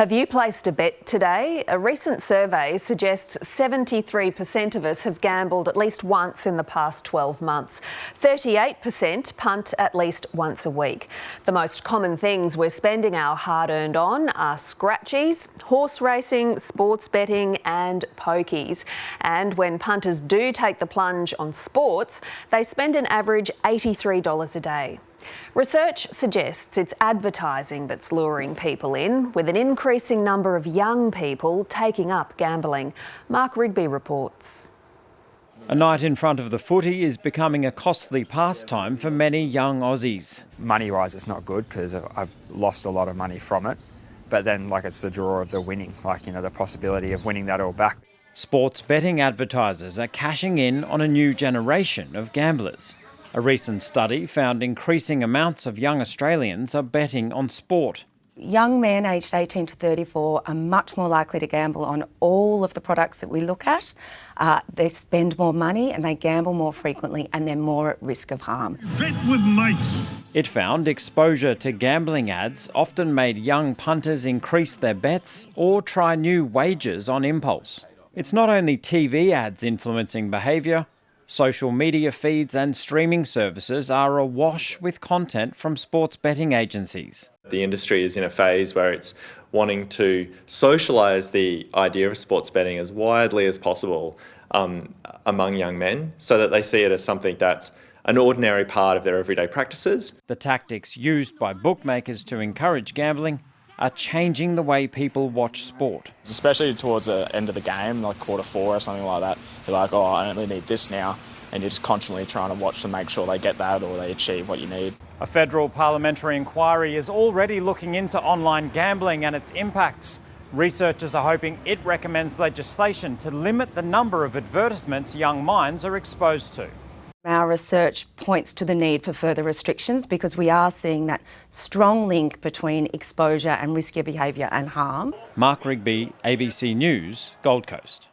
Have you placed a bet today? A recent survey suggests 73% of us have gambled at least once in the past 12 months. 38% punt at least once a week. The most common things we're spending our hard-earned on are scratchies, horse racing, sports betting and pokies. And when punters do take the plunge on sports, they spend an average $83 a day. Research suggests it's advertising that's luring people in, with an increasing number of young people taking up gambling. Mark Rigby reports. A night in front of the footy is becoming a costly pastime for many young Aussies. Money-wise, it's not good because I've lost a lot of money from it. But then, it's the draw of the winning, the possibility of winning that all back. Sports betting advertisers are cashing in on a new generation of gamblers. A recent study found increasing amounts of young Australians are betting on sport. Young men aged 18 to 34 are much more likely to gamble on all of the products that we look at. They spend more money and they gamble more frequently, and they're more at risk of harm. Bet with mates. It found exposure to gambling ads often made young punters increase their bets or try new wagers on impulse. It's not only TV ads influencing behaviour. Social media feeds and streaming services are awash with content from sports betting agencies. The industry is in a phase where it's wanting to socialise the idea of sports betting as widely as possible among young men, so that they see it as something that's an ordinary part of their everyday practices. The tactics used by bookmakers to encourage gambling are changing the way people watch sport. Especially towards the end of the game, like quarter four or something like that. You're like, oh, I only need this now. And you're just constantly trying to watch to make sure they get that or they achieve what you need. A federal parliamentary inquiry is already looking into online gambling and its impacts. Researchers are hoping it recommends legislation to limit the number of advertisements young minds are exposed to. Our research points to the need for further restrictions because we are seeing that strong link between exposure and riskier behaviour and harm. Mark Rigby, ABC News, Gold Coast.